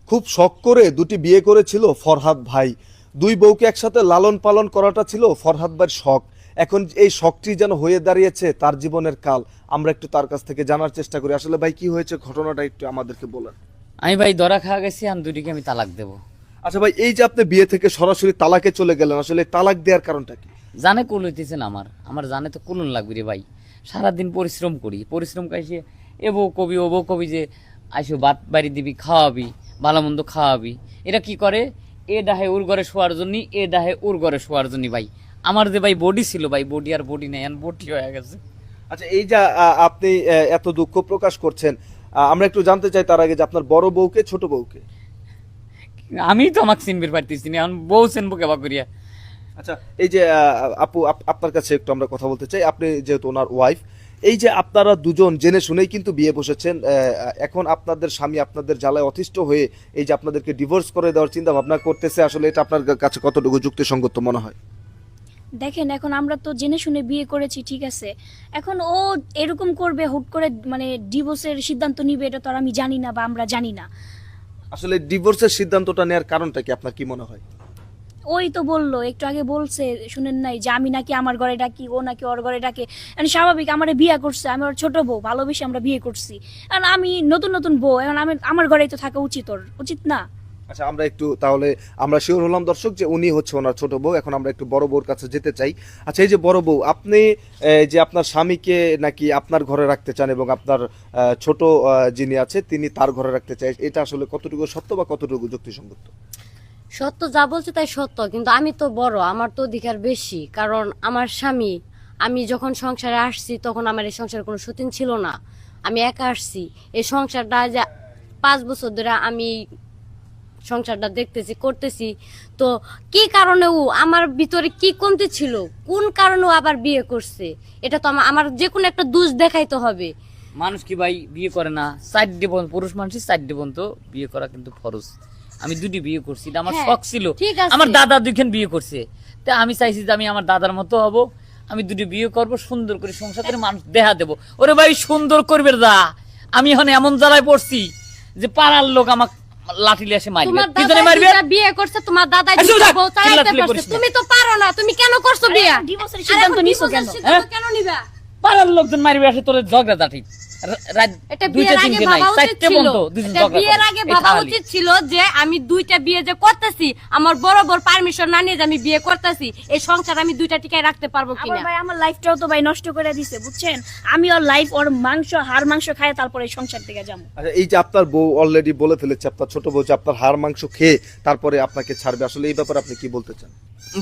খুব শখ করে দুটি বিয়ে করেছিল ফরহাদ ভাই। দুই বউকে একসাথে লালন পালন করাটা ছিল ফরহাদ ভাইয়ের শখ। এখন এই শখটি যেন হয়ে দাঁড়িয়েছে তার জীবনের কাল। আমরা একটু তার কাছ থেকে জানার চেষ্টা করি আসলে ভাই কি হয়েছে, ঘটনাটা একটু আমাদেরকে বলেন। আমি ভাই ধরা খাওয়া গেছি, আমি দুটিকে আমি তালাক দেব। আচ্ছা ভাই, এই যে আপনি বিয়ে থেকে সরাসরি তালাকে চলে গেলেন, আসলে তালাক দেওয়ার কারণটা কি? জানে কুল হইতেছেন আমার জানে তো কুলন লাগবে রে ভাই। সারাদিন পরিশ্রম করি, পরিশ্রম কাইসে এ বউ কবি ও বউ কবি যে আইসো ভাত বাড়ি দিবি, খাওয়াবি, ভালো মন্দ খাওয়াবি। এরা কি করে, এ ডাহে ওর ঘরে শোয়ার জন্য, এ ডাহে ওর ঘরে শোয়ার জন্য। ভাই আমার যে ভাই বডি ছিল ভাই, বডি আর বডি নেই, বডি হয়ে গেছে। আচ্ছা, এই যে আপনি এত দুঃখ প্রকাশ করছেন, আমরা একটু জানতে চাই তার আগে যে আপনার বড় বউকে ছোট বউকে? আমি তো আমাকে চিনবির পারতেছি না, এখন বউ চিনবো কেবা করিয়া। আচ্ছা, এই যে আপু আপনার কাছে একটু আমরা কথা বলতে চাই। আপনি যেহেতু ওনার ওয়াইফ, এই যে আপনারা দুজন জেনে শুনেই কিন্তু বিয়ে বসেছেন, এখন আপনাদের স্বামী আপনাদের জ্বালায় অতিষ্ঠ হয়ে এই যে আপনাদেরকে ডিভোর্স করে দেওয়ার চিন্তা ভাবনা করতেছে, আসলে এটা আপনার কাছে কতটুকু যুক্তিসঙ্গত মনে হয়? দেখেন, এখন আমরা তো জেনে শুনে বিয়ে করেছি, ঠিক আছে। এখন ও এরকম করবে, হুট করে মানে ডিভোর্সের সিদ্ধান্ত নিবে, এটা তো আর আমি জানি না বা আমরা জানি না। আসলে ডিভোর্সের সিদ্ধান্তটা নেওয়ার কারণটা কি, আপনার কি মনে হয়? ওই তো বললো, একটু আগে বলছে, শুনেন নাই যে আমি নাকি আমার ঘরে ডাকি, ও নাকি ওর ঘরে ডাকে। মানে স্বাভাবিক, আমার বিয়ে করছে, আমি ওর ছোট বউ, ভালোবেসে আমরা বিয়ে করছি। এখন আমি নতুন নতুন বউ, এখন আমি আমার ঘরেই তো থাকা উচিত, ওর উচিত না? আচ্ছা, আমরা একটু তাহলে আমরা শিওর হলাম দর্শক যে উনি হচ্ছে ওনার ছোট বউ। এখন আমরা একটু বড় বউর কাছে যেতে চাই। আচ্ছা, এই যে বড় বউ, আপনি যে আপনার স্বামীকে নাকি আপনার ঘরে রাখতে চান এবং আপনার ছোট যিনি আছে তিনি তার ঘরে রাখতে চাই, এটা আসলে কতটুকু সত্য বা কতটুকু যুক্তিসঙ্গত? সত্য যা বলছে তাই সত্য, কিন্তু আমি তো বড়, আমার তো অধিকার বেশি। কারণ আমার স্বামী, আমি যখন সংসারে আসছি তখন আমার এই সংসারে কোনো সতীন ছিল না, আমি একা আসছি। এই সংসারটা যে 5 বছর ধরে আমি সংসারটা দেখতেছি, করতেছি। তো কি কারণে ও আমার ভিতরে কি কমতি ছিল, কোন কারণে ও আবার বিয়ে করছে, এটা তো আমার যে কোনো একটা দোষ দেখাইতে হবে। মানুষ কি ভাই বিয়ে করে না? 4 জীবন পুরুষ মানুষের 4 জীবন তো বিয়ে করা কিন্তু ফরজ। আমি দুটি বিয়ে করছি, এটা আমার হ্যাঁ, শখ ছিল। ঠিক আছে। আমার দাদা দুইখান বিয়ে করছে, তা আমি চাইছি যে আমি আমার দাদার মতো হব, আমি দুটি বিয়ে করব, সুন্দর করে সংসার করে মানুষ দেখা দেবো। ওরে ভাই সুন্দর করবে দা, আমি এখন এমন জ্বালায় পড়ছি যে পাড়ার লোক আমাকে লাঠি লিয়ে এসে মারবে। তোমার কি দাদা জানি মারবে? দুইটা বিয়ে করছে, তোমার দাদা আচ্ছা, দুইটা যাক, বউ চালাইতে চিল্লাচিল্লি পারছে, করিস না। তুমি তো পারো না, তুমি কেন করছো বিয়ে? ডিভোর্সের সিদ্ধান্ত নিছো কেন? কেন নিবা? পাড়ার লোকজন মারবে আসে তোর ঝগড়া জাটি। এটা বিয়ের আগে ভাবা উচিত ছিল, এটা বিয়ের আগে ভাবা উচিত ছিল যে আমি 2টা বিয়ে যে করতেছি, আমার বরাবর পারমিশন না নিয়ে যে আমি বিয়ে করতেছি, এই সংসার আমি 2টা টিকায় রাখতে পারবো আমার কিনা। ভাই আমার লাইফটাও তো ভাই নষ্ট করে দিছে, বুঝছেন। আমি ওর লাইফ, ওর মাংস, হাড় মাংস খায় তারপরে এই সংসার থেকে যাবো। আচ্ছা, এই যে আপনার বউ অলরেডি বলে ফেলেছে, আপনার ছোট বউ যে আপনার হাড় মাংস খেয়ে তারপরে আপনাকে ছাড়বে, আসলে এই ব্যাপারে আপনি কি বলতে চান?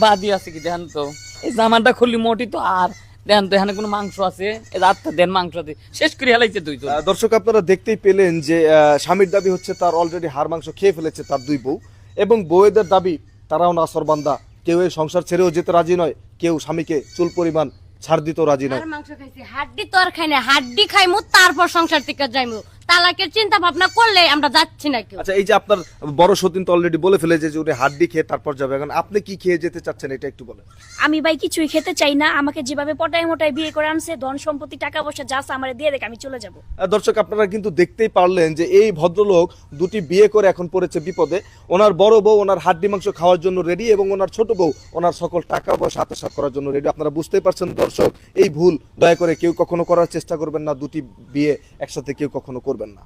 বাদি আছে কি দেখেন তো, এই জামাটা খুললি মোটি তো, আর দেখেন তো এখানে কোনো মাংস আছে, এই রাতটা দেন মাংস আছে, শেষ করে হেলাইছে দুই তো। দর্শক, আপনারা দেখতেই পেলেন যে স্বামীর দাবি হচ্ছে তার অলরেডি হাড় মাংস খেয়ে ফেলেছে তার দুই বউ, এবং বউয়েদের দাবি তারাও নাসরবান্দা, কেউ এই সংসার ছেড়েও যেতে রাজি নয়, কেউ স্বামীকে চুল পরিমাণ ছাড় দিতেও রাজি নয়। আর মাংস খাইছি, হাড্ডি তো আর খাই না, হাড্ডি খাইমু তারপর সংসার থেকে যাইমু। তালাকের চিন্তা ভাবনা করলে আমরা যাচ্ছি না কেউ। আচ্ছা, এই যে আপনার বড় সতীন তো অলরেডি বলে ফেলেছে যে উনি হাড্ডি খেয়ে তারপর যাবে, এখন আপনি কি খেয়ে যেতে চাচ্ছেন এটা একটু বলেন। আমি ভাই কিছুই খেতে চাই না, আমাকে যেভাবে পটায় মোটায় বিয়ে করে আনছে, ধন সম্পত্তি টাকা পয়সা যা আছে আমার দিয়ে রেখে আমি চলে যাবো। দর্শক, আপনারা কিন্তু দেখতেই পারলেন যে এই ভদ্রলোক দুটি বিয়ে করে এখন পড়েছে বিপদে। ওনার বড় বউ ওনার হাড্ডি মাংস খাওয়ার জন্য রেডি, এবং ওনার ছোট বউ ওনার সকল টাকা পয়সা আত্মসাৎ করার জন্য রেডি। আপনারা বুঝতেই পারছেন দর্শক, এই ভুল দয়া করে কেউ কখনো করার চেষ্টা করবেন না, দুটি বিয়ে একসাথে কেউ কখনো করবেন না।